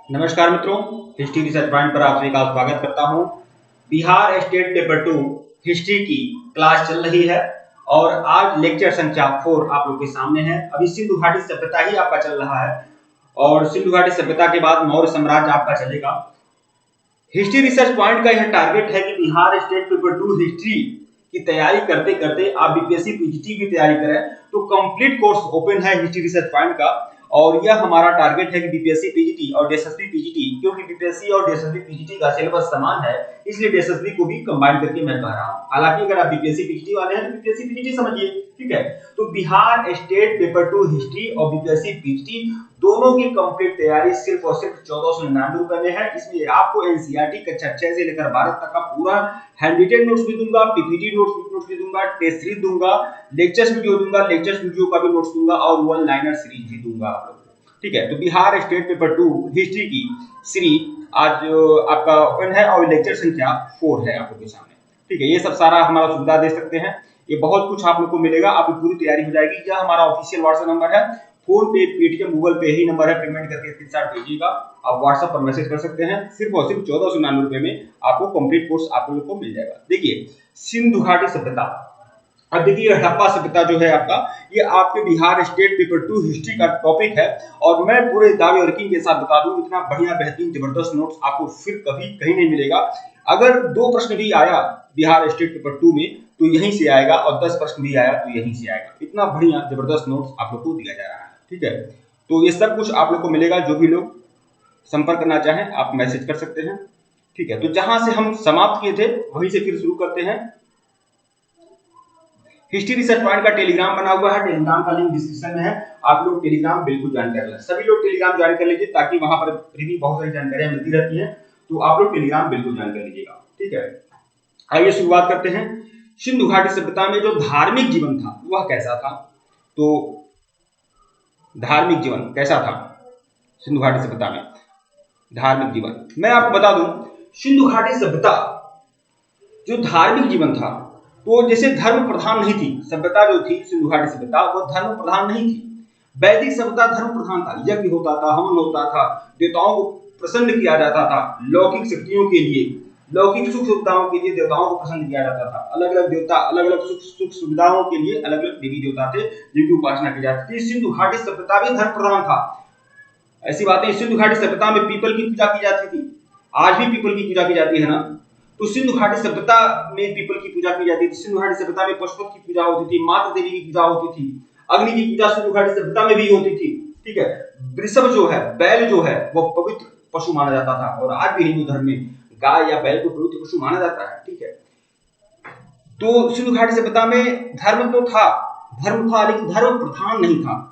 नमस्कार मित्रों, history research point पर आप सभी का स्वागत करता हूं। बिहार स्टेट पेपर 2 हिस्ट्री की क्लास चल रही है और आज लेक्चर संख्या 4 आप लोग के सामने है। अभी सिंधु घाटी सभ्यता ही आपका चल रहा है और सिंधु घाटी सभ्यता के बाद मौर्य साम्राज्य आपका चलेगा। हिस्ट्री रिसर्च पॉइंट का यह टारगेट है कि बिहार स्टेट पेपर 2 हिस्ट्री की तैयारी करते करते आप बीपीएससी पीजीटी की तैयारी करें तो कंप्लीट कोर्स ओपन है हिस्ट्री रिसर्च पॉइंट का। और यह हमारा टारगेट है कि बीपीएससी पीजीटी और डीएसएसबी पीजीटी, क्योंकि बीपीएससी और डीएसएसबी पीजीटी का सिलेबस समान है इसलिए डीएसएसबी को भी कंबाइन करके मैं कह रहा हूं। हालांकि अगर आप बीपीएससी पीजीटी वाले हैं तो बीपीएससी पीजीटी समझिए, ठीक है। तो बिहार स्टेट पेपर 2 हिस्ट्री और बीपीएससी पीजीटी दोनों की कंप्लीट तैयारी सिर्फ और सिर्फ 1499 रुपए में है। इसमें आपको एनसीईआरटी कक्षा 6 से लेकर 12 तक का पूरा हैंड रिटन नोट्स भी दूंगा, पीपीटी नोट्स भी दूंगा, टेस्ट सीरीज दूंगा, लेक्चर्स वीडियो दूंगा, लेक्चर्स वीडियो का भी नोट्स दूंगा और वन लाइनर सीरीज भी दूंगा आप लोग को, ठीक है। तो बिहार स्टेट पेपर 2 हिस्ट्री की सीरीज आज आपका ओपन है और लेक्चर संख्या 4 है आप लोग के सामने, ठीक है। ये सब सारा हमारा सुविधा दे सकते हैं, ये बहुत कुछ आप लोग को मिलेगा, आपकी पूरी तैयारी हो जाएगी। यह हमारा ऑफिशियल व्हाट्सएप नंबर है, फोन पे, पेटीएम, गूगल पे ही नंबर है, पेमेंट करके स्क्रीनशॉट भेजिएगा। आप व्हाट्सएप पर मैसेज कर सकते हैं। सिर्फ और सिर्फ 1499 रुपए में आपको कंप्लीट कोर्स आप लोगों को मिल जाएगा। देखिए सिंधु घाटी सभ्यता, अब देखिए हड़प्पा सभ्यता जो है आपका, ये आपके बिहार स्टेट पेपर 2 हिस्ट्री का टॉपिक है और मैं पूरे दावे और यकीन के साथ बता दूं इतना बढ़िया बेहतरीन जबरदस्त नोट्स आपको फिर कभी कहीं नहीं मिलेगा। अगर 2 प्रश्न भी आया बिहार स्टेट पेपर 2 में तो यहीं से आएगा और 10 प्रश्न भी आया तो यहीं से आएगा। इतना बढ़िया जबरदस्त नोट्स आप लोग को दिया जा रहा है, ठीक है। तो ये सब कुछ आप लोग को मिलेगा। जो भी लोग संपर्क करना चाहें आप मैसेज कर सकते हैं, ठीक है। तो जहां से हम समाप्त किए थे वहीं से फिर शुरू करते हैं। हिस्ट्री रिसर्च पॉइंट का टेलीग्राम बना हुआ है, टेलीग्राम का लिंक डिस्क्रिप्शन में है। आप लोग टेलीग्राम बिल्कुल ज्वाइन कर लें, सभी लोग टेलीग्राम ज्वाइन कर लीजिए ताकि वहां पर भी बहुत सारी जानकारियां मिलती रहती हैं। तो आप लोग टेलीग्राम बिल्कुल ज्वाइन कर लीजिएगा, ठीक है। आइए शुरुआत करते हैं। सिंधु घाटी सभ्यता में जो धार्मिक जीवन था वह कैसा था? तो धार्मिक जीवन कैसा था सिंधु घाटी सभ्यता में? धार्मिक जीवन मैं आपको बता दूं, सिंधु घाटी सभ्यता जो धार्मिक जीवन था तो जैसे धर्म प्रधान नहीं थी सभ्यता जो थी सिंधु घाटी सभ्यता, वो धर्म प्रधान नहीं थी। वैदिक सभ्यता धर्म प्रधान था, यज्ञ होता था, हवन होता था, देवताओं को प्रसन्न किया जाता था, लौकिक शक्तियों के लिए, लौकिक सुख सुविधाओं के लिए देवताओं को पसंद किया जाता था। अलग अलग देवता अलग अलग सुख सुविधाओं के लिए अलग अलग देवी देवता थे जिनकी उपासना की जाती थी। सिंधु घाटी सभ्यता भी धर्म प्रधान था। ऐसी बातें, सिंधु घाटी सभ्यता में पीपल की पूजा की जाती थी, आज भी पीपल की पूजा की जाती है ना। तो सिंधु घाटी सभ्यता में पीपल की पूजा की जाती थी, सिंधु घाटी सभ्यता में पशुपति की पूजा होती थी, मातृ देवी की पूजा होती थी, अग्नि की पूजा सिंधु घाटी सभ्यता में भी होती थी, ठीक है। वृषभ जो है, बैल जो है, वो पवित्र पशु माना जाता था और आज भी हिंदू धर्म में गाय या बैल को पवित्र पशु माना जाता है, ठीक है। तो सिंधु घाटी सभ्यता में धर्म तो था, धर्म था लेकिन धर्म प्रधान नहीं था।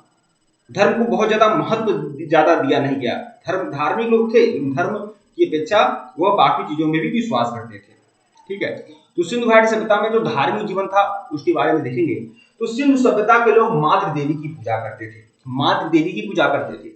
धर्म को बहुत ज्यादा महत्व ज्यादा दिया नहीं गया। धर्म धार्मिक लोग थे लेकिन धर्म की अपेक्षा वह बाकी चीजों में भी विश्वास करते थे, ठीक है। तो सिंधु घाटी सभ्यता में जो धार्मिक जीवन था उसके बारे में देखेंगे। तो सिंधु सभ्यता के लोग मातृ देवी की पूजा करते थे, मातृ देवी की पूजा करते थे।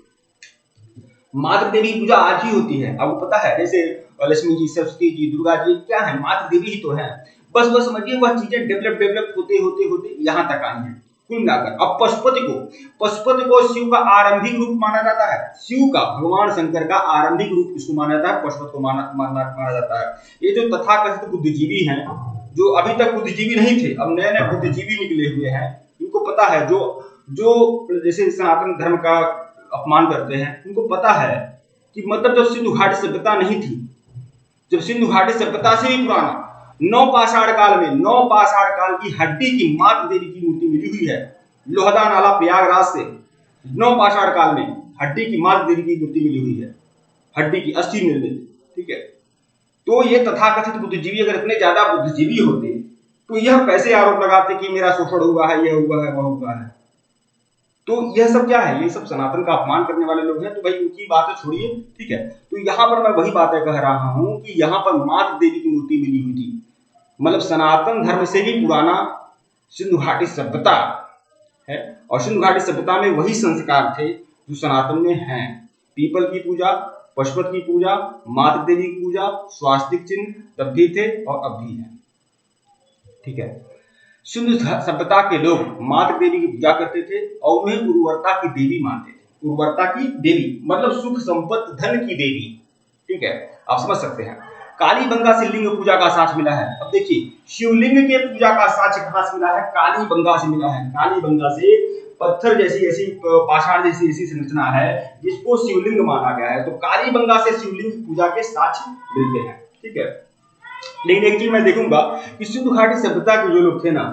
मातृ देवी की पूजा आज ही होती है, आपको पता है, जैसे लक्ष्मी जी, सरस्वती जी, दुर्गा जी क्या है, मातृ देवी ही तो है। बस बस समझिए वह चीजें डेवलप होते होते होते यहाँ तक आई हैं कुल मिलाकर। अब पशुपति को शिव का आरंभिक रूप माना जाता है, शिव का, भगवान शंकर का आरंभिक रूप इसको माना जाता है, पशुपति को माना जाता है। ये जो तथाकथित बुद्धिजीवी हैं, जो अभी तक बुद्धिजीवी नहीं थे, अब नए नए बुद्धिजीवी निकले हुए हैं, इनको पता है, जो जैसे सनातन धर्म का अपमान करते हैं, उनको पता है कि मतलब जब सिंधु घाटी सभ्यता नहीं थी, जब सिंधु घाटी सभ्यता से भी पुराना नौपाषाण काल में, नौपाषाण काल की हड्डी की मातृ देवी की मूर्ति मिली हुई है लोहदा नाला प्रयागराज से। नौपाषाण काल में हड्डी की मातृ देवी की मूर्ति मिली हुई है, हड्डी की अस्थि निर्मित, ठीक है। तो ये तथाकथित बुद्धिजीवी अगर इतने ज्यादा बुद्धिजीवी होते तो यह कैसे आरोप लगाते कि मेरा शोषण हुआ है, यह हुआ है, वह हुआ है। तो यह सब क्या है, ये सब सनातन का अपमान करने वाले लोग हैं। तो भाई उनकी बातें छोड़िए, ठीक है। तो यहाँ पर मैं वही बातें कह रहा हूं कि यहाँ पर मातृ देवी की मूर्ति मिली हुई थी, मतलब सनातन धर्म से भी पुराना सिंधु घाटी सभ्यता है। और सिंधु घाटी सभ्यता में वही संस्कार थे जो सनातन में हैं। पीपल की पूजा, पशुपति की पूजा, मातृ देवी की पूजा, स्वास्तिक चिन्ह तब भी थे और अब भी है, ठीक है। सिंधु सभ्यता के लोग मातृ देवी की पूजा करते थे और उन्हें उर्वरता की देवी मानते थे। उर्वरता की देवी, मतलब सुख संपत्ति धन की देवी। ठीक है, आप समझ सकते हैं। कालीबंगा से लिंग पूजा का साक्ष्य मिला है। अब देखिए शिवलिंग के पूजा का साक्ष्य कहां से मिला है? कालीबंगा से मिला है। कालीबंगा से पत्थर जैसी ऐसी पाषाण जैसी ऐसी संरचना है जिसको शिवलिंग माना गया है। तो कालीबंगा से शिवलिंग पूजा के साक्ष्य मिलते हैं। ठीक है, लेकिन एक चीज मैं देखूंगा कि सिंधु घाटी सभ्यता के जो लोग थे ना,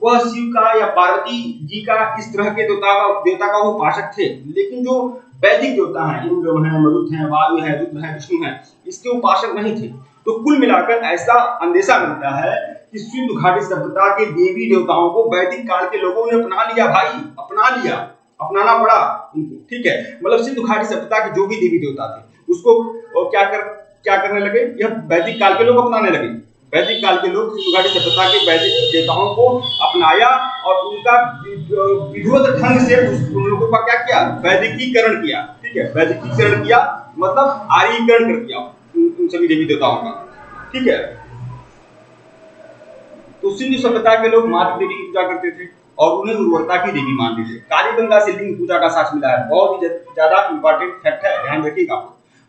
वह शिव का या पार्वती जी का इस तरह के देवता का वो उपासक थे, लेकिन जो वैदिक देवता हैं, इंद्र हैं, मरुत हैं, वायु है, रुद्र है, विष्णु है, इसके उपासक नहीं थे। तो कुल मिलाकर ऐसा अंदेशा मिलता है कि सिंधु घाटी सभ्यता के देवी देवताओं को वैदिक काल के लोगों ने अपना लिया भाई, अपना लिया, अपनाना पड़ा उनको। ठीक है, मतलब सिंधु घाटी सभ्यता के जो भी देवी देवता थे उसको क्या करने लगे? यह वैदिक काल के लोग अपनाने लगे। वैदिक काल के लोग सिंधु घाटी सभ्यता के वैदिक देवताओं को अपनाया और उनका विधिवत ढंग से उन लोगों का क्या किया? वैदिकीकरण किया। ठीक है, वैदिकीकरण किया मतलब आर्यीकरण कर दिया उन सभी देवी देवताओं का। ठीक है, तो सिंधु सभ्यता के लोग मातृ देवी की पूजा करते थे और उन्हें उर्वरता की देवी मानते थे। कालीबंगा से लिंग पूजा का साक्ष्य मिला है। बहुत ही ज्यादा इंपॉर्टेंट फैक्ट है, ध्यान रखिएगा।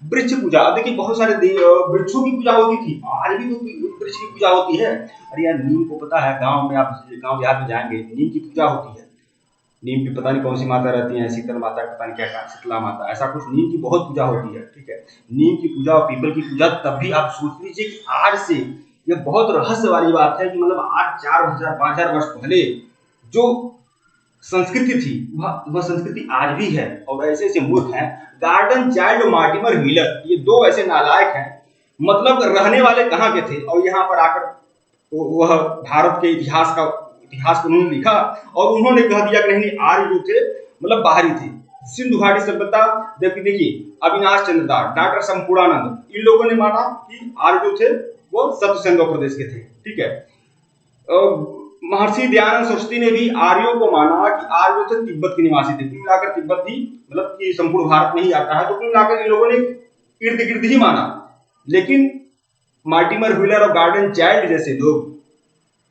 वृक्ष पूजा, अब देखिए बहुत सारे वृक्षों की पूजा होती थी, आज भी तो वृक्ष की पूजा होती है। अरे यार नीम को पता है, गांव में आप गांव देहात में जाएंगे नीम की पूजा होती है। नीम की पता नहीं कौन सी माता रहती है, शीतल माता, पता नहीं क्या शीतला माता, ऐसा कुछ नीम की बहुत पूजा होती है। ठीक है, नीम की पूजा और पीपल की पूजा, तब भी आप सोच लीजिए कि आज से ये बहुत रहस्य वाली बात है कि मतलब आज 4000 5000 वर्ष पहले जो संस्कृति थी वह संस्कृति आज भी है। और ऐसे ऐसे मूर्ख हैं, गार्डन चाइल्ड और मार्टिमर व्हीलर, ये दो ऐसे नालायक हैं, मतलब रहने वाले कहाँ के थे और यहाँ पर आकर वह भारत के इतिहास को उन्होंने लिखा और उन्होंने कह दिया कि नहीं आर्य जो थे मतलब बाहरी थे। सिंधु घाटी सभ्यता देखिए अविनाश चंद्र दास, डॉक्टर संपूर्णानंद, इन लोगों ने माना कि आर्य जो थे वो सप्तसिंधु प्रदेश के थे। ठीक है, महर्षि दयानंद सरस्वती ने भी आर्यों को माना कि आर्य जो थे तिब्बत के निवासी थे। कुल मिलाकर तिब्बत भी मतलब कि संपूर्ण भारत में ही आता है, तो कुल मिलाकर इन लोगों ने इर्द गिर्द ही माना। लेकिन मार्टिमर व्हीलर और गार्डन चाइल्ड जैसे लोग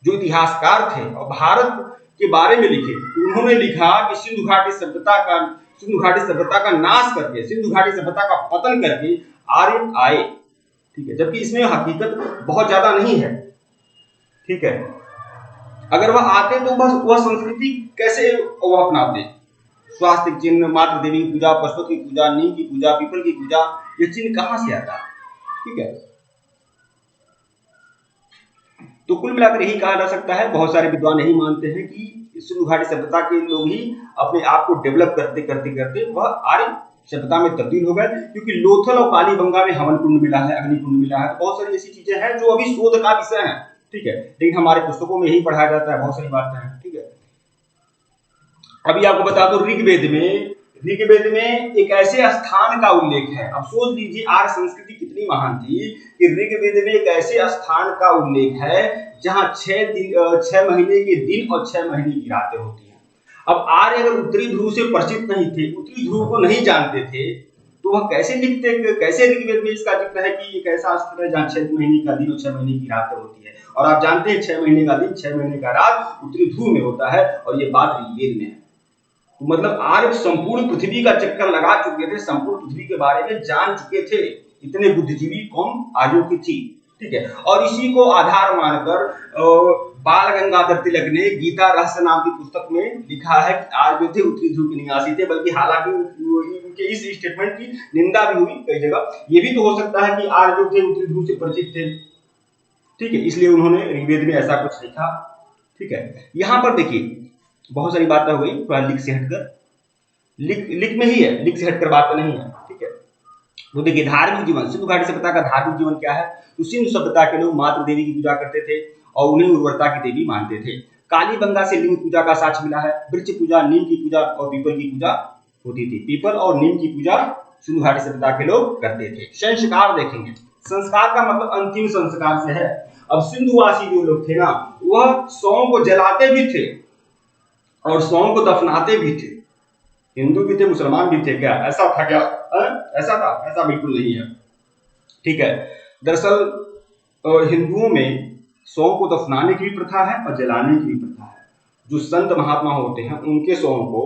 जो इतिहासकार थे और भारत के बारे में लिखे, उन्होंने लिखा कि सिंधु घाटी सभ्यता का नाश करके, सिंधु घाटी सभ्यता का पतन करके आर्य आए। ठीक है, जबकि इसमें हकीकत बहुत ज्यादा नहीं है। ठीक है, अगर वह आते तो बस वह संस्कृति कैसे वह अपनाते? स्वास्थ्य चिन्ह, मातृ देवी की पूजा, पशुपति की पूजा, नीम की पूजा, पीपल की पूजा, ये चिन्ह कहां से आता? ठीक है, तो कुल मिलाकर यही कहा जा सकता है, बहुत सारे विद्वान यही मानते हैं कि सिंधु घाटी सभ्यता के लोग ही अपने आप को डेवलप करते करते करते वह आर्य सभ्यता में तब्दील हो गए। क्योंकि लोथल और कालीबंगा में हवन कुंड मिला है, अग्नि कुंड मिला है, बहुत सारी ऐसी चीजें हैं जो अभी शोध का विषय है। ठीक है, लेकिन हमारे पुस्तकों में यही पढ़ाया जाता है, बहुत सारी बातें हैं। ठीक है, अभी आपको बता दो ऋग्वेद में एक ऐसे स्थान का उल्लेख है। अब सोच लीजिए आर्य संस्कृति कितनी महान थी कि ऋग्वेद में एक ऐसे स्थान का उल्लेख है जहां 6 महीने के दिन और 6 महीने की रातें होती हैं। अब आर्य अगर उत्तरी ध्रुव से परिचित नहीं थे, उत्तरी ध्रुव को नहीं जानते थे, तो वह कैसे लिखते, कैसे ऋग्वेद में इसका जिक्र है कि एक ऐसा स्थान है जहां 6 महीने का दिन और 6 महीने की रातें होती है। और आप जानते हैं 6 महीने का दिन 6 महीने का रात उत्तरी ध्रुव में होता है और ये बात ऋग्वेद में है। तो मतलब आर्य संपूर्ण पृथ्वी का चक्कर लगा चुके थे, संपूर्ण पृथ्वी के बारे में जान चुके थे, इतने बुद्धिजीवी कौम आर्यों की थी। ठीक है, और इसी को आधार मानकर बाल गंगाधर तिलक ने गीता रहस्य नाम की पुस्तक में लिखा है कि आर्य जो थे उत्तरी ध्रुव के निवासी थे। बल्कि हालांकि उनके इस स्टेटमेंट की निंदा भी हुई कई जगह। ये भी तो हो सकता है कि आर्य जो थे उत्तरी ध्रुव से परिचित थे। ठीक है, इसलिए उन्होंने ऋग्वेद में ऐसा कुछ लिखा। ठीक है, यहाँ पर देखिए बहुत सारी बातें हो गई, थोड़ा लिख से हटकर, लिख में ही है, लिख से हटकर बात नहीं है। ठीक है, तो देखिए धार्मिक जीवन, सिंधु घाटी सभ्यता का धार्मिक जीवन क्या है? तो सिंधु सभ्यता के लोग मातृ देवी की पूजा करते थे और उन्हें उर्वरता की देवी मानते थे। कालीबंगा से लिंग पूजा का साक्ष्य मिला है। वृक्ष पूजा, नीम की पूजा और पीपल की पूजा होती थी। पीपल और नीम की पूजा सिंधु घाटी सभ्यता के लोग करते थे। संस्कार देखेंगे, संस्कार का मतलब अंतिम संस्कार से है। अब सिंधुवासी जो लोग थे ना, वह शवों को जलाते भी थे और शवों को दफनाते भी थे। हिंदू भी थे, मुसलमान भी थे क्या? ऐसा था क्या? ऐसा था? ऐसा बिल्कुल नहीं है। ठीक है, दरअसल हिंदुओं में शवों को दफनाने की भी प्रथा है और जलाने की भी प्रथा है। जो संत महात्मा होते हैं उनके शवों को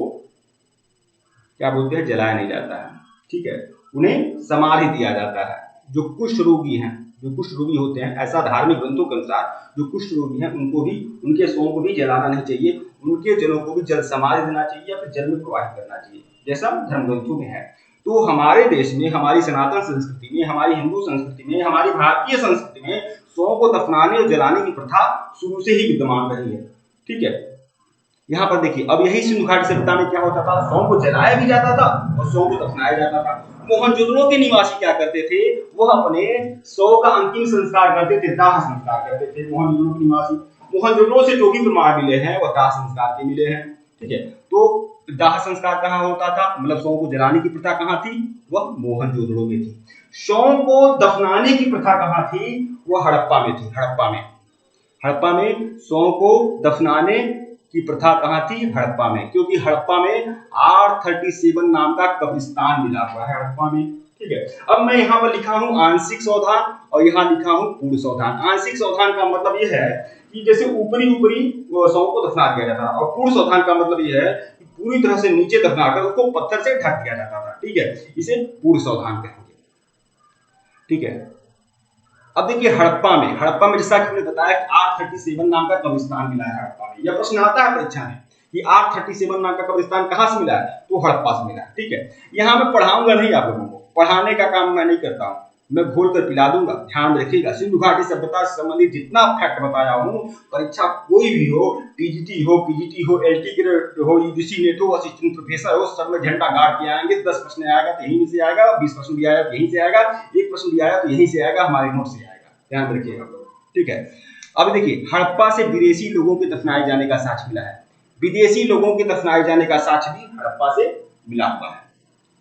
क्या बोलते हैं, जलाया नहीं जाता है, ठीक है, उन्हें समाधि दिया जाता है। जो कुष्ठ रोगी हैं, जो कुष्ठ रोगी होते हैं, ऐसा धार्मिक ग्रंथों के अनुसार जो कुष्ठ रोगी हैं उनको भी, उनके शवों को भी जलाना नहीं चाहिए, उनके जलों को भी जल समाधि देना चाहिए या फिर जल में प्रवाहित करना चाहिए, जैसा धर्म ग्रंथों में है। तो हमारे देश में, हमारी सनातन संस्कृति में, हमारी हिंदू संस्कृति में, हमारी भारतीय संस्कृति में शवों को दफनाने और जलाने की प्रथा शुरू से ही विद्यमान रही है, ठीक है। यहाँ पर देखिए, अब यही सिंधु घाटी सभ्यता में क्या होता था, शवों को जलाया भी जाता था और शवों को दफनाया जाता था। मोहनजोदड़ो के निवासी क्या करते थे, वह अपने शव का अंतिम संस्कार करते थे, दाह संस्कार करते थे। मोहनजोदड़ो के निवासी, मोहनजोदड़ो से जो भी प्रमाण मिले हैं वह दाह संस्कार के मिले हैं, ठीक है। तो दाह संस्कार कहाँ होता था, मतलब शव को जलाने की प्रथा कहाँ थी, वह मोहनजोदड़ो में थी। शव को दफनाने की प्रथा कहाँ थी, वह हड़प्पा में थी। हड़प्पा में शव को दफनाने की प्रथा कहाँ थी, हड़प्पा में, क्योंकि हड़प्पा में R37 नाम का कब्रिस्तान मिला हुआ है हड़प्पा में, ठीक है। अब मैं यहाँ पर लिखा हूँ आंशिक सावधान और यहाँ लिखा हूँ पूर्ण सावधान। आंशिक सावधान का मतलब यह है कि जैसे ऊपरी शव को दफना दिया जाता था, और पूर्ण सावधान का मतलब यह है कि पूरी तरह से नीचे दफनाकर उसको पत्थर से ढक दिया जाता था, ठीक है, इसे पूर्ण सावधान कहेंगे, ठीक है। अब देखिए हड़प्पा में जैसा कि मैंने बताया कि R37 नाम का कब्रिस्तान मिला है हड़प्पा में। यह प्रश्न आता है परीक्षा में कि R37 नाम का कब्रिस्तान कहाँ से मिला है, तो हड़प्पा से मिला है, ठीक है। यहाँ मैं पढ़ाऊंगा नहीं आप लोगों को, पढ़ाने का काम मैं नहीं करता हूँ, मैं घोल कर पिला दूंगा, ध्यान रखिएगा। सिंधु घाटी सभ्यता से संबंधित जितना फैक्ट बताया हूँ, परीक्षा कोई भी हो, टीजीटी हो, पीजीटी हो, एलटी ग्रेड हो, यूजीसी नेट हो, असिस्टेंट प्रोफेसर हो, सब में झंडा गाड़ के आएंगे। 10 प्रश्न आएगा तो यहीं से आएगा, 20 प्रश्न भी आया तो यहीं से आएगा, 1 प्रश्न भी आया तो यहीं से आएगा, हमारे नोट से आएगा, ध्यान रखिएगा, ठीक है। अब देखिए हड़प्पा से विदेशी लोगों के दफनाए जाने का साक्ष्य मिला है, विदेशी लोगों के दफनाए जाने का साक्ष्य भी हड़प्पा से मिला हुआ है,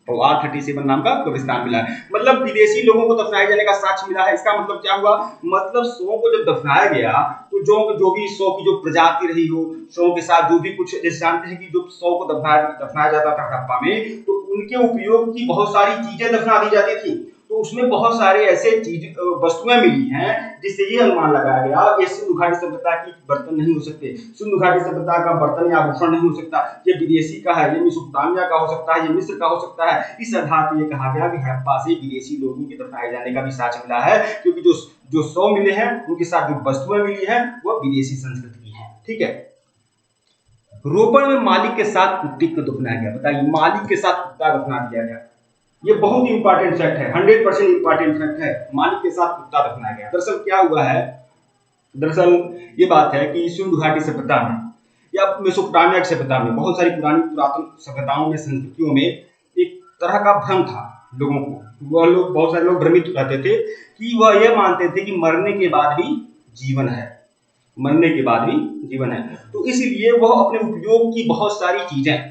तो R37 नाम का कब्रिस्तान मिला है, मतलब विदेशी लोगों को दफनाए जाने का साक्ष्य मिला है। इसका मतलब क्या हुआ, मतलब शव को जब दफनाया गया तो जो भी शव की जो प्रजाति रही हो, शव के साथ जो भी कुछ, जैसे जानते हैं कि जो शव को दफनाया जाता था हड़प्पा में, तो उनके उपयोग की बहुत सारी चीजें दफना दी जाती थी, तो उसमें बहुत सारे ऐसे चीज वस्तुएं मिली हैं जिससे ये अनुमान लगाया गया ये सिंधु घाटी सभ्यता की बर्तन नहीं हो सकते, सिंधु घाटी सभ्यता का बर्तन या आभूषण नहीं हो सकता, ये विदेशी का है, ये मेसोपोटामिया का हो सकता है, ये मिस्र का हो सकता है। इस आधार पर ये कहा गया कि हड़प्पा से विदेशी लोगों के दफनाए जाने का भी साक्ष्य मिला है, क्योंकि जो शव मिले हैं उनके साथ जो वस्तुएं मिली है वो विदेशी संस्कृति की है, ठीक है। रोपड़ में मालिक के साथ कुत्ते को दफनाया गया, बताइए मालिक के साथ कुत्ता दफना दिया गया, ये बहुत ही इंपॉर्टेंट फैक्ट है, 100% इंपॉर्टेंट फैक्ट है, मालिक के साथ कुत्ता दफनाया गया। दरअसल क्या हुआ है, दरअसल ये बात है कि सिंधु घाटी सभ्यता में या मेसोपोटामिया की सभ्यता में, बहुत सारी पुरातन सभ्यताओं में, संस्कृतियों में एक तरह का भ्रम था लोगों को, वह लोग, बहुत सारे लोग भ्रमित रहते थे कि वह यह मानते थे कि मरने के बाद भी जीवन है, मरने के बाद भी जीवन है, तो इसलिए वह अपने उपयोग की बहुत सारी चीजें,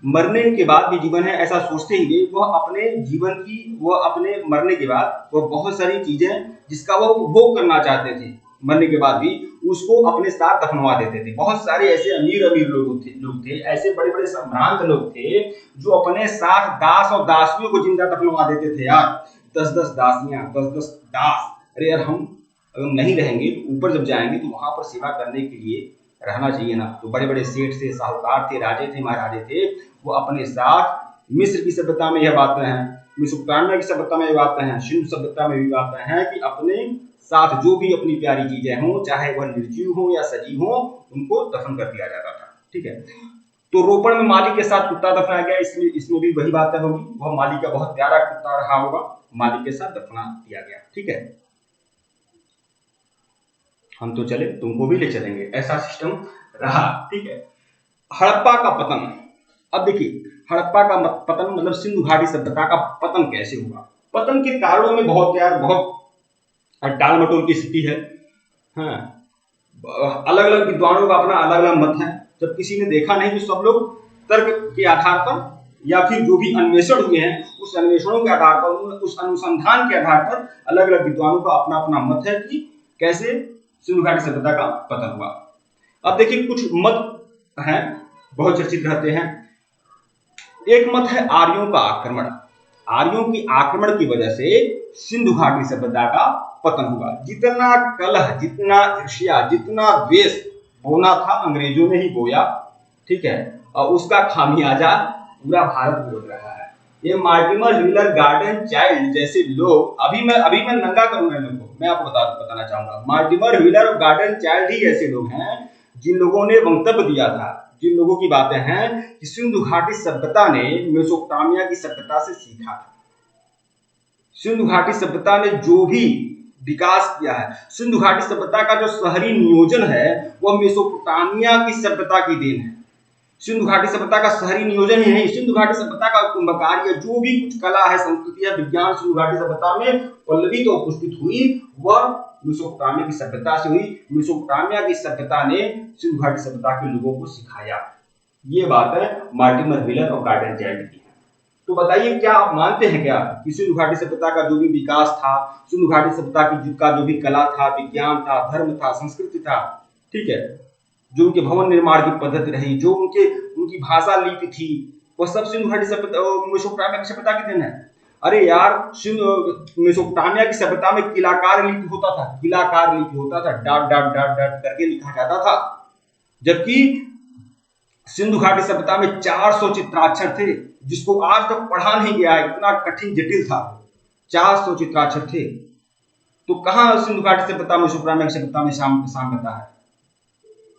मरने के बाद भी जीवन है ऐसा सोचते ही वह अपने जीवन की, वह अपने मरने के बाद वह बहुत सारी चीजें जिसका वह उपभोग करना चाहते थे मरने के बाद भी, उसको अपने साथ दफनवा देते थे। बहुत सारे ऐसे अमीर लोग थे, ऐसे बड़े बड़े सम्भ्रांत लोग थे जो अपने साथ दास और दासियों को जिंदा दफनवा देते थे। यार 10-10 दासियां, 10-10 दास, अरे यार हम नहीं रहेंगे तो ऊपर जब जाएंगे तो वहां पर सेवा करने के लिए रहना चाहिए ना। तो बड़े बड़े सेठ थे, साहूकार थे, राजे थे, महाराजे थे, वो अपने साथ, मिस्र की सभ्यता में यह बातें हैं, मेसोपोटामिया की सभ्यता में यह बातें हैं, सिंधु सभ्यता में भी बातें हैं कि अपने साथ जो भी अपनी प्यारी चीजें हों, चाहे वह निर्जीव हो या सजीव हो, उनको दफन कर दिया जाता था, ठीक है। तो रोपड़ में माली के साथ कुत्ता दफनाया गया, इसमें भी वही बातें होगी, वह माली का बहुत प्यारा कुत्ता रहा होगा, माली के साथ दफना दिया गया, ठीक है। हम तो चले, तुमको भी ले चलेंगे, ऐसा सिस्टम रहा, ठीक है। हड़प्पा का पतन, अब देखिए हड़प्पा का पतन मतलब सिंधु घाटी सभ्यता का पतन कैसे हुआ। पतन के कारणों में बहुत टाल मटोल की स्थिति है, हाँ, अलग अलग विद्वानों का अपना अलग अलग मत है। जब किसी ने देखा नहीं तो सब लोग तर्क के आधार पर या फिर जो भी अन्वेषण हुए हैं उस अन्वेषणों के आधार पर, उस अनुसंधान के आधार पर अलग अलग विद्वानों का अपना अपना मत है कि कैसे सिंधु घाटी सभ्यता का पतन हुआ। अब देखिए कुछ मत हैं बहुत चर्चित रहते हैं। एक मत है आर्यों का आक्रमण, आर्यों की आक्रमण की वजह से सिंधु घाटी सभ्यता का पतन हुआ। जितना कलह, जितना ईर्ष्या, जितना द्वेष बोना था अंग्रेजों ने ही बोया, ठीक है, और उसका खामियाजा पूरा भारत बोल रहा है। ये मार्टिमर व्हीलर, गार्डन चाइल्ड जैसे लोग, अभी मैं नंगा करूंगा इन लोगों को, मैं आपको बताना चाहूंगा। मार्टिमर व्हीलर और गार्डन चाइल्ड ही ऐसे लोग हैं जिन लोगों ने वक्तव्य दिया था, जिन लोगों की बातें हैं कि सिंधु घाटी सभ्यता ने मेसोपोटामिया की सभ्यता से सीखा था। सिंधु घाटी सभ्यता ने जो भी विकास किया है, सिंधु घाटी सभ्यता का जो शहरी नियोजन है वह मेसोपोटामिया की सभ्यता की देन है। सिंधु घाटी सभ्यता का शहरी नियोजन ही नहीं, सिंधु घाटी सभ्यता का कुंभकार्य, जो भी कुछ कला है, संस्कृति है, विज्ञान सिंधु घाटी सभ्यता में पल्लवित और पुष्पित हुई, वह मेसोपोटामिया की सभ्यता से हुई। मेसोपोटामिया की सभ्यता ने सिंधु घाटी सभ्यता के लोगों को सिखाया। ये बात है मार्टिमर व्हीलर और गार्डन चाइल्ड की है। तो बताइए, क्या आप मानते हैं क्या कि सिंधु घाटी सभ्यता का जो भी विकास था, सिंधु घाटी सभ्यता का जो भी कला था, विज्ञान था, धर्म था, संस्कृति था, ठीक है, जो उनके भवन निर्माण की पद्धति रही, जो उनकी भाषा लिपि थी, वह सब सिंधु घाटी सभ्यता, मेसोपोटामिया की सभ्यता के दिन है। अरे यार, मेसोपोटामिया की सभ्यता में किलाकार लिपि होता था, किलाकार लिपि होता था, डॉट डॉट डॉट डॉट करके लिखा जाता था। जबकि सिंधु घाटी सभ्यता में 400 चित्राक्षर थे, जिसको आज तक पढ़ा नहीं गया है, इतना कठिन जटिल था। 400 चित्राक्षर थे। तो कहां सिंधु घाटी सभ्यता मेसोपोटामिया की सभ्यता में साम्यता है?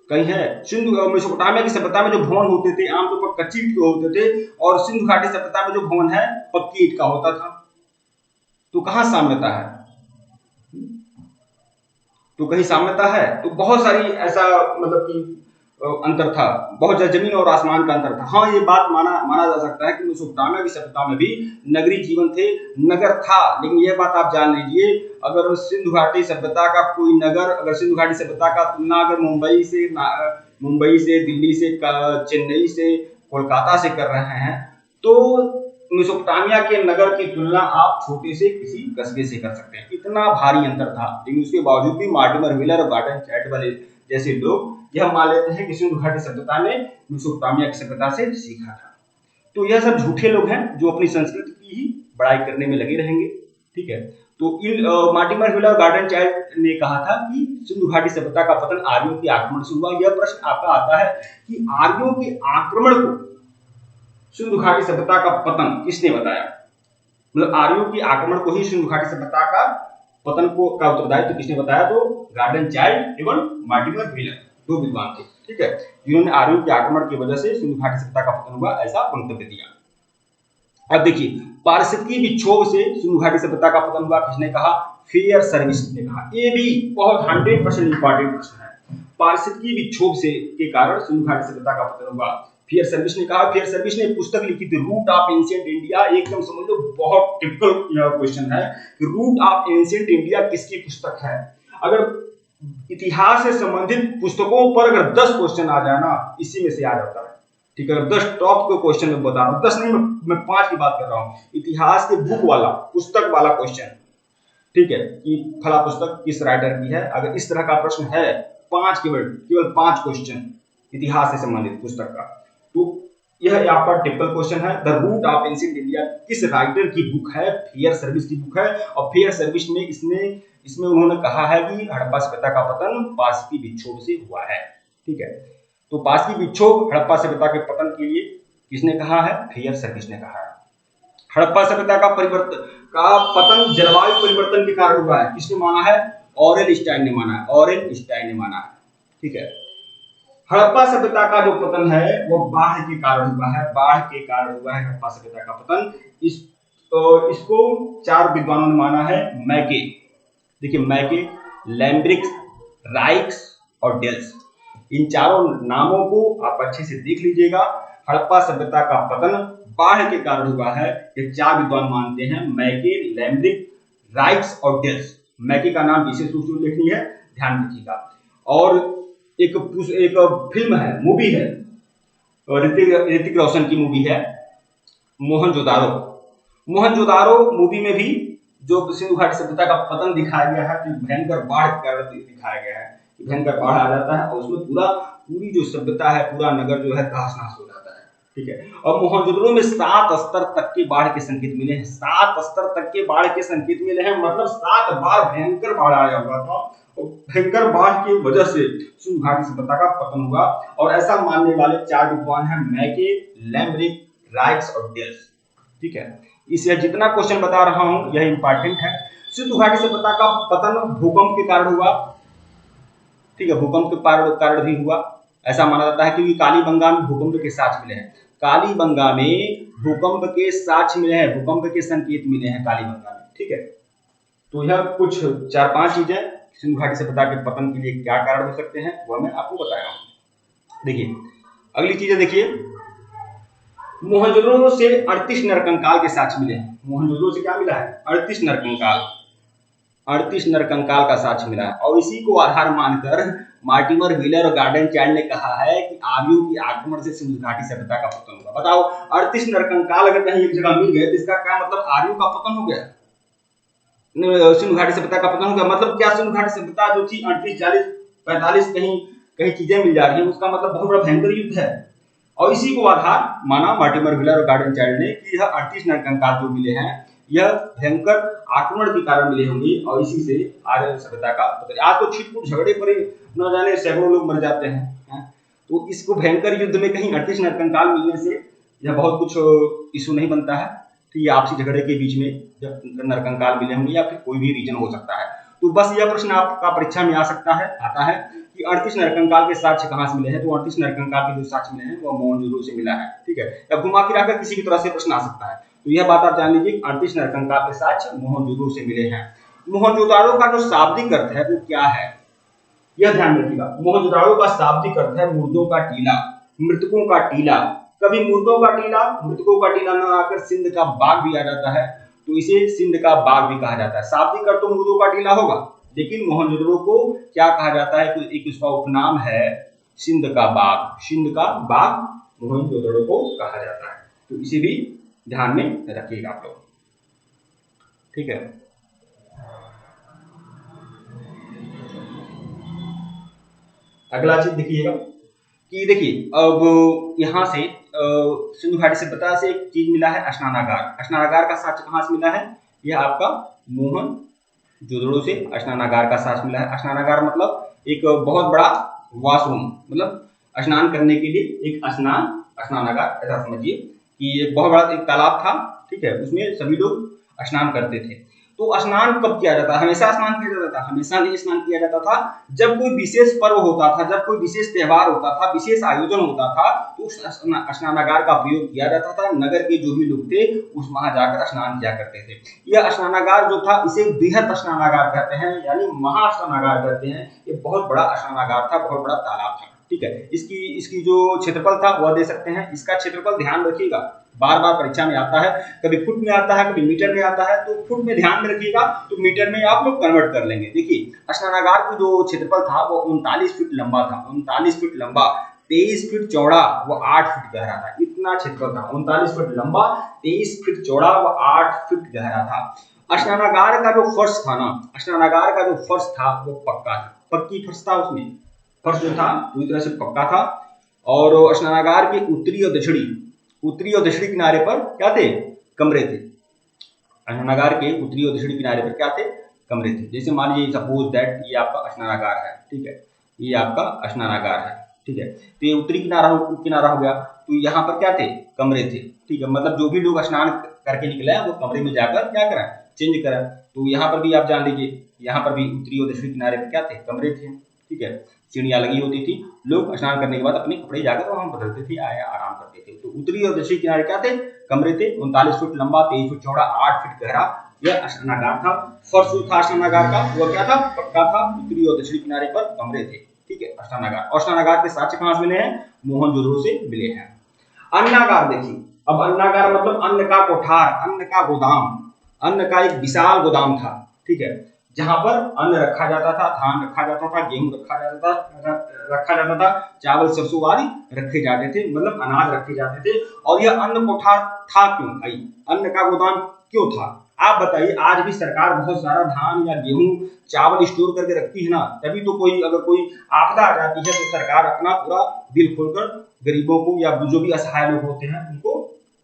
कहीं है? सिंधु मेसोपोटामिया की सभ्यता में जो भवन होते थे आमतौर पर कच्ची ईंट के होते थे, और सिंधु घाटी सभ्यता में जो भवन है पक्की ईंट का होता था। तो कहां साम्यता है? तो कहीं साम्यता है? तो बहुत सारी ऐसा मतलब कि अंतर था, बहुत जमीन और आसमान का अंतर था। हाँ, ये बात माना जा सकता है कि मेसोपोटामिया की सभ्यता में भी नगरीय जीवन थे, नगर था। लेकिन ये बात आप जान लीजिए, अगर सिंधु घाटी सभ्यता का कोई नगर, अगर सिंधु घाटी सभ्यता का तुलना अगर मुंबई से, दिल्ली से, चेन्नई से, कोलकाता से कर रहे हैं, तो मेसोपोटामिया के नगर की तुलना आप छोटे से किसी कस्बे से कर सकते हैं। इतना भारी अंतर था। लेकिन उसके बावजूद भी मार्टिमर व्हीलर और गार्डन चाइल्ड वाले जैसे लोग यह मान लेते हैं कि सिंधु घाटी सभ्यता ने मेसोपोटामिया की सभ्यता से सीखा था। तो यह सब झूठे लोग हैं जो अपनी संस्कृति की ही बड़ाई करने में लगे रहेंगे। ठीक है, तो मार्टिमर व्हीलर और गार्डन चाइल्ड ने कहा था कि सिंधु घाटी सभ्यता का पतन आर्यों के आक्रमण से हुआ। यह प्रश्न आपका आता है कि आर्यों के आक्रमण को सिंधु घाटी सभ्यता का पतन किसने बताया? मतलब आर्यों के आक्रमण को ही सिंधु घाटी सभ्यता का पतन का उत्तरदायित्व किसने बताया? तो गार्डन चाइल्ड एवं मार्टिमर व्हीलर, दो विद्वान थे, ठीक है, जिन्होंने आर्यों के आक्रमण की वजह से सिंधु घाटी सभ्यता का पतन हुआ ऐसा मंतव्य दिया। अब देखिए, पारिस्थितिकी विक्षोभ से सिंधु घाटी सभ्यता का पतन हुआ, किसने कहा? फेयर सर्विस ने कहा। ये भी बहुत 100% इंपॉर्टेंट प्रश्न है। पारिस्थितिकी विक्षोभ से के कारण सिंधु घाटी सभ्यता का पतन हुआ, फेयर सर्विस ने कहा। फेयर सर्विस ने पुस्तक लिखी थी, रूट ऑफ एंशिएंट इंडिया। एकदम समझ लो, बहुत टिपिकल क्वेश्चन है कि रूट ऑफ एंशिएंट इंडिया किसकी पुस्तक है। अगर इतिहास से संबंधित पुस्तकों पर अगर 10 क्वेश्चन आ जाए ना, इसी में से आ जाता है। ठीक है, 10 टॉप के क्वेश्चन में बता रहा हूं, 10 नहीं, मैं 5 की बात कर रहा हूं। इतिहास के बुक वाला, पुस्तक वाला क्वेश्चन, ठीक है, कि फला पुस्तक किस राइटर की है, अगर इस तरह का प्रश्न है, 5 केवल 5 क्वेश्चन इतिहास से संबंधित पुस्तक का, तो यह आपका टिपिकल क्वेश्चन है। The root of ancient India किस राइटर की बुक है? फेयर सर्विस की बुक है। और फेयर सर्विस ने इसमें उन्होंने कहा है कि हड़प्पा सभ्यता का पतन पारिस्थितिकी विक्षोभ से हुआ है। ठीक है, तो पारिस्थितिकी विक्षोभ हड़प्पा सभ्यता के पतन के लिए किसने कहा है? फेयर सर्विस ने कहा है। हड़प्पा सभ्यता का पतन जलवायु परिवर्तन के कारण हुआ है, किसने माना है? ऑरेल स्टाइन ने माना है, ऑरेल स्टाइन ने माना है। ठीक है, हड़प्पा सभ्यता का जो पतन है वो बाढ़ के कारण हुआ है, बाढ़ के कारण हुआ है हड़प्पा सभ्यता का पतन। इसको 4 विद्वानों ने माना है। मैके, देखिए, मैके, लैम्ब्रिक्स, राइक्स और डेल्स, इन चारों नामों को आप अच्छे से देख लीजिएगा। हड़प्पा सभ्यता का पतन बाढ़ के कारण हुआ है, ये 4 विद्वान मानते हैं, मैके, लैम्ब्रिक, राइक्स और डेल्स। मैके का नाम विशेष रूप से उल्लेखनीय है, ध्यान रखिएगा। और एक फिल्म है, मूवी है, ऋतिक रोशन की मूवी है मोहनजोदारो। मोहनजोदारो मूवी में भी जो सिंधु घाटी सभ्यता का पतन दिखाया गया है, तो भयंकर बाढ़ का दिखाया गया है, भयंकर बाढ़ आ जाता है और उसमें पूरी जो सभ्यता है, पूरा नगर जो है तहस नहस हो जाता है। ठीक है, और मोहनजोदड़ो में 7 स्तर तक के बाढ़ के संकेत मिले हैं, 7 स्तर तक के बाढ़ के संकेत मिले हैं, मतलब 7 बार भयंकर बाढ़ आया हुआ था। और भयंकर बाढ़ की वजह से सिंधु घाटी सभ्यता का पतन हुआ। और ऐसा मानने वाले 4 विद्वान हैं, मैके, लैम्ब्रिक, राइट्स और डेल्स। ठीक है, इससे जितना क्वेश्चन बता रहा हूं यह इंपॉर्टेंट है। सिंधु घाटी सभ्यता का पतन भूकंप के कारण हुआ। ठीक है, भूकंप के कारण भी हुआ, ऐसा माना जाता है, क्योंकि कालीबंगा में भूकंप के साक्ष्य मिले हैं। कालीबंगा में भूकंप के साक्ष्य मिले हैं, भूकंप के संकेत मिले हैं कालीबंगा में। ठीक है, तो यह कुछ 4-5 चीजें सिंधु घाटी सभ्यता के पतन के लिए क्या कारण हो सकते हैं वह मैं आपको बताया हूं। देखिए अगली चीजें, देखिए मोहनजोदड़ो से 38 नरकंकाल के साक्ष्य मिले हैं। मोहनजोदड़ो से क्या मिला है? 38 नरकंकाल, 38 नरकंकाल का साक्ष्य मिला है। और इसी को आधार मानकर मार्टिमर व्हीलर और गार्डन चाइल्ड ने कहा है कि आर्यों की आक्रमण से सिंधु घाटी सभ्यता का पतन हुआ। बताओ, 38 नरकंकाल अगर कहीं एक जगह मिल गए तो इसका क्या मतलब? आर्यों का पतन हो गया, सिंधु घाटी सभ्यता का पतन हो गया। मतलब क्या सिंधु घाटी सभ्यता जो थी 38, 40, 45 कहीं चीजें मिल जा रही है, उसका मतलब बहुत बड़ा भयंकर युद्ध है। और इसी को आधार माना मार्टिमर व्हीलर और गार्डन चाइल्ड ने कि यह 38 नरकंकाल जो मिले हैं यह भयंकर आक्रमण के कारण मिले होंगे और इसी से आर्य सभ्यता का पतन। आज तो छिटपुट झगड़े पर न जाने सैकड़ों लोग मर जाते हैं, तो इसको भयंकर युद्ध में कहीं 38 नरकंकाल मिलने से यह बहुत कुछ इशू नहीं बनता है। तो ये आपसी झगड़े के बीच में जब नरकंकाल मिले होंगे या फिर कोई भी रीजन हो सकता है। तो बस यह प्रश्न आपका परीक्षा में आता है कि 38 नरकंकाल के साक्ष्य कहां से मिले हैं। तो 38 नरकंकाल के जो साक्ष्य मिले हैं वो मोहनजोदड़ो से मिला है। ठीक है, या घुमा फिरा कर किसी भी तरह से प्रश्न आ सकता है। तो यह बात आप जान लीजिए, 38 नरकंकाल के साक्ष्य मोहनजोदड़ो से मिले हैं। मोहनजोदड़ो का जो शाब्दिक अर्थ है वो क्या है, यह ध्यान रखिएगा। मोहनजोदड़ो का शाब्दिक अर्थ है मुर्दों का टीला, मृतकों का टीला। कभी मुर्दों का टीला, मृतकों का टीला न आकर सिंध का बाग भी आ जाता है, तो इसे सिंध का बाग भी कहा जाता है। शाब्दिक अर्थ तो मुर्दों का टीला होगा, लेकिन मोहनजोदड़ो को क्या कहा जाता है? एक उसका उपनाम है सिंध का बाग। सिंध का बाग मोहनजोदड़ो को कहा जाता है, तो इसे भी ध्यान में रखिएगा आप लोग। ठीक है, अगला चीज देखिएगा कि देखिए अब यहाँ से सिंधु घाटी सभ्यता से एक चीज मिला है, स्नानागार। स्नानागार का साक्ष्य कहाँ से मिला है? यह आपका मोहनजोदड़ो से स्नानागार का साक्ष्य मिला है। स्नानागार मतलब एक बहुत बड़ा वॉशरूम, मतलब स्नान करने के लिए एक स्नानागार, ऐसा समझिए कि एक बहुत बड़ा एक तालाब था। ठीक है, उसमें सभी लोग स्नान करते थे। तो स्नान कब किया जाता है? हमेशा स्नान किया जाता था? हमेशा नहीं स्नान किया जाता था। जब कोई विशेष पर्व होता था, जब कोई विशेष त्योहार होता था, विशेष आयोजन होता था, तो उस स्नानागार का प्रयोग किया जाता था। नगर के जो भी लोग थे उस वहां जाकर स्नान किया करते थे। यह स्नानागार जो था इसे बृहत स्नानागार कहते हैं, यानी महास्नानागार कहते हैं। ये बहुत बड़ा स्नानागार था, बहुत बड़ा तालाब था। ठीक है, इसकी जो क्षेत्रफल था वह दे सकते हैं। इसका क्षेत्रफल ध्यान रखिएगा, बार बार परीक्षा में आता है, कभी फुट में आता है, कभी मीटर में आता है। तो फुट में ध्यान में रखिएगा, तो मीटर में आप लोग कन्वर्ट कर लेंगे। देखिए स्नानागार का जो क्षेत्रफल था वो 39 फीट लंबा था, 39 फीट लंबा, 23 फीट चौड़ा, वो 8 फीट गहरा था। इतना क्षेत्रफल था, 39 फीट लंबा, 23 फीट चौड़ा, वो 8 फीट गहरा था। स्नानागार का जो फर्श था ना, स्नानागार का जो फर्श था वो पक्का था, पक्की फर्श था। उसमें फर्श जो था पूरी तरह से पक्का था। और स्नानागार के उत्तरी और दक्षिणी किनारे पर क्या थे? कमरे थे। स्नानागार के उत्तरी और दक्षिणी किनारे पर क्या थे? कमरे थे। जैसे मान लीजिए सपोज दैट ये आपका स्नानागार है। ठीक है, ये आपका स्नानागार है। ठीक है, तो ये उत्तरी किनारा हो गया, तो यहाँ पर क्या थे? कमरे थे। ठीक है, मतलब जो भी लोग स्नान करके निकले वो कमरे में जाकर क्या करें? चेंज करें। तो यहाँ पर भी आप जान लीजिए, यहाँ पर भी उत्तरी और दक्षिणी किनारे पर क्या थे? कमरे थे। ठीक है, सीढ़ियां लगी होती थी, लोग स्नान करने के बाद अपने कपड़े जाकर वहां बदलते थे, आया आराम करते थे। तो उत्तरी और दक्षिणी किनारे क्या थे? कमरे थे। 39 फीट लंबा, 23 फीट चौड़ा, 8 फीट गहरा यह स्नानागार था। फर्श था स्नानागार का वो क्या था? पक्का था। उत्तरी और दक्षिणी किनारे पर कमरे थे। ठीक है, स्नानागार। और स्नानागार के साक्ष्य कहां से मिले हैं? मोहनजोदड़ो से मिले हैं। अन्नागार देखिए, अब अन्नागार मतलब अन्न का कोठार, अन्न का गोदाम, अन्न का एक विशाल गोदाम था। ठीक है, जहां पर अन्न रखा जाता था, धान रखा जाता था, गेहूं रखा जाता था, चावल सरसों आदि रखे जाते थे, मतलब अनाज रखे जाते थे। और यह अन्न कोठार था क्यों भाई? अन्न का गोदाम क्यों था? आप बताइए। आज भी सरकार बहुत सारा धान या गेहूं चावल स्टोर करके रखती है ना, तभी तो अगर कोई आपदा आ जाती है तो सरकार अपना पूरा दिल खोलकर गरीबों को या जो भी असहाय लोग होते हैं उनको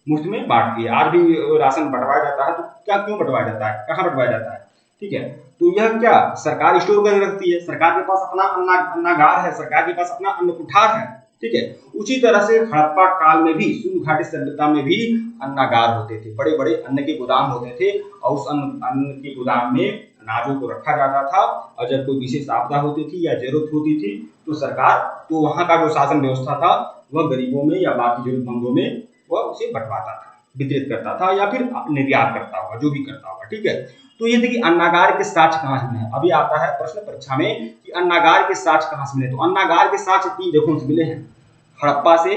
मुफ्त में बांटती है। आज भी राशन बंटवाया जाता है, तो क्या क्यों बंटवाया जाता है? कहाँ बंटवाया जाता है? ठीक है, तो यह क्या सरकार स्टोर करके रखती है। सरकार के पास अपना अन्नागार है, सरकार के पास अपना अन्न कोठार है। ठीक है। उसी तरह से हड़प्पा काल में भी सिंधु घाटी सभ्यता में भी अन्नागार होते थे, बड़े बड़े अन्न के गोदाम होते थे और उस अन्न के गोदाम में अनाजों को रखा जाता था और जब कोई विशेष आपदा होती थी या जरूरत होती थी तो वहां का जो शासन व्यवस्था था वह गरीबों में या बाकी जरूरतमंदों में वह उसे बंटवाता था, वितरित करता था या फिर निर्यात करता होगा, जो भी करता होगा, ठीक है। तो ये देखिए अन्नागार के साक्ष्य कहाँ से मिले। अभी आता है प्रश्न परीक्षा में कि अन्नागार के साक्ष्य कहाँ से मिले। तो अन्नागार के साक्ष्य 3 जगहों से मिले हैं, हड़प्पा से,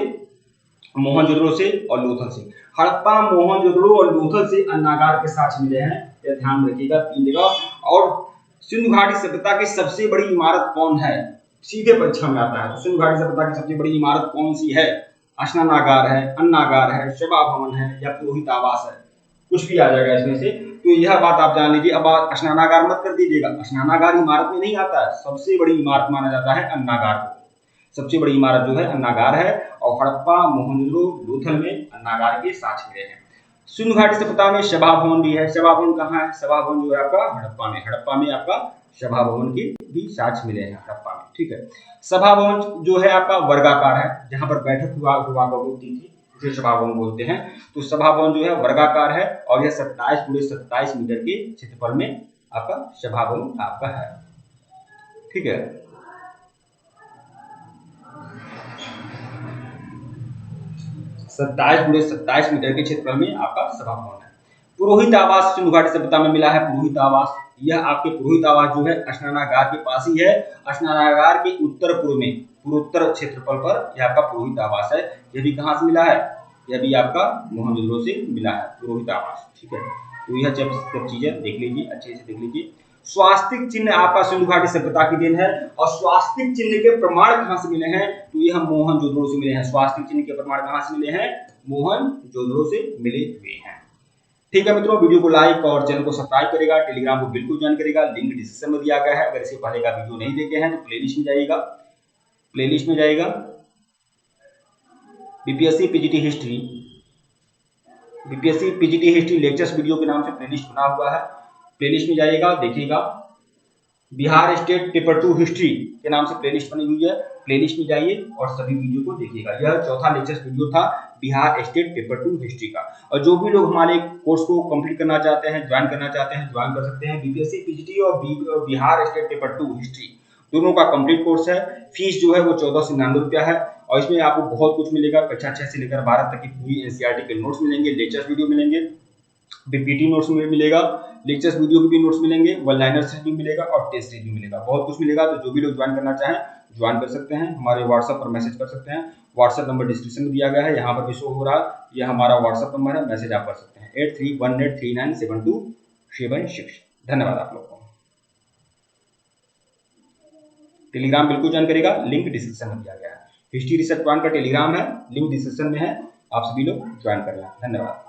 मोहनजोदड़ो से और लोथल से। हड़प्पा, मोहनजोदड़ो और लोथल से अन्नागार के साक्ष्य मिले हैं, यह ध्यान रखिएगा 3 जगह। और सिंधु घाटी सभ्यता की सबसे बड़ी इमारत कौन है, सीधे परीक्षा में आता है। तो सिंधु घाटी सभ्यता की सबसे बड़ी इमारत कौन सी है, स्नानागार है, अन्नागार है, सभा भवन है या पुरोहित आवास है, कुछ भी आ जाएगा इसमें से। तो यह बात आप जान लीजिए। अब स्नानागार मत कर दीजिएगा, स्नानागार इमारत में नहीं आता है, सबसे बड़ी इमारत माना जाता है अन्नागार को। सबसे बड़ी इमारत जो है अन्नागार है और हड़प्पा, मोहनजोदड़ो, लोथल में अन्नागार के साक्ष्य मिले हैं। सिंधु घाटी सभ्यता में सभा भवन भी है। सभा भवन कहाँ है, सभा भवन जो है आपका हड़प्पा में। हड़प्पा में आपका सभा भवन के भी साक्ष्य मिले हैं हड़प्पा में, ठीक है। सभा भवन जो है आपका वर्गाकार है, जहां पर बैठक हुआ होती थी, इसे सभा भवन बोलते हैं। तो सभा भवन जो है वर्गाकार है और यह 27 मीटर के क्षेत्रफल में आपका सभा भवन आपका है, ठीक है। सत्ताईस मीटर के क्षेत्रफल में आपका सभा भवन है। पुरोहित आवास सिंधु घाटी सभ्यता में मिला है। पुरोहित आवास, यह आपके पुरोहित आवास जो है स्नानागार के पास ही है। स्नानागार के उत्तर पूर्व में, पूर्वोत्तर क्षेत्रफल पर यह आपका पुरोहित आवास है। यह भी कहाँ से मिला है, यह भी आपका मोहनजोदड़ो से मिला है पुरोहित आवास, ठीक है। तो यह सब चीजें देख लीजिए, अच्छे से देख लीजिए। स्वास्तिक चिन्ह आपका सिंधु घाटी सभ्यता की देन है और स्वास्तिक चिन्ह के प्रमाण कहां से मिले हैं, तो यह मोहनजोदड़ो से मिले हैं। स्वास्तिक चिन्ह के प्रमाण कहां से मिले हैं, मोहनजोदड़ो से मिले हुए हैं, ठीक है मित्रों। वीडियो को लाइक और चैनल को सब्सक्राइब करेगा, टेलीग्राम को बिल्कुल ज्वाइन करेगा, लिंक डिस्क्रिप्शन में दिया गया है। अगर इससे पहले का वीडियो नहीं देखे हैं तो प्लेलिस्ट में जाइएगा, BPSC PGT history lectures video के नाम से प्लेलिस्ट बना हुआ है। प्लेलिस्ट में जाइएगा, देखिएगा। बिहार स्टेट पेपर 2 हिस्ट्री के नाम से प्लेलिस्ट बनी हुई है, प्लेलिस्ट में जाइए और सभी वीडियो को देखिएगा। यह चौथा लेक्चर्स वीडियो था बिहार स्टेट पेपर 2 हिस्ट्री का। और जो भी लोग हमारे कोर्स को कंप्लीट करना चाहते हैं, ज्वाइन करना चाहते हैं, ज्वाइन कर सकते हैं। बीपीएससी पीजीटी और बिहार स्टेट पेपर 2 हिस्ट्री दोनों का कंप्लीट कोर्स है। फीस जो है वो 1499 रुपया है और इसमें आपको बहुत कुछ मिलेगा। कक्षा 6 से लेकर 12 तक की पूरी एनसीईआरटी के नोट्स मिलेंगे, लेक्चर्स वीडियो मिलेंगे, बीपीटी नोट्स में मिलेगा, लेक्चर्स वीडियो के भी नोट्स मिलेंगे, वन लाइनर्स भी मिलेगा और टेस्ट सीरीज भी मिलेगा। बहुत कुछ मिलेगा। तो जो भी लोग ज्वाइन करना चाहें ज्वाइन कर सकते हैं, हमारे व्हाट्सएप पर मैसेज कर सकते हैं। व्हाट्सएप नंबर डिस्क्रिप्शन में दिया गया है, यहाँ पर भी शो हो रहा है। यह हमारा व्हाट्सएप नंबर है, मैसेज आप कर सकते हैं 8318397276। धन्यवाद आप लोग को। टेलीग्राम बिल्कुल ज्वाइन करेगा, लिंक डिस्क्रिप्शन में दिया गया है। हिस्ट्री रिसर्च 1 का टेलीग्राम है, लिंक डिस्क्रिप्शन में है, आप सभी लोग ज्वाइन कर लें। धन्यवाद।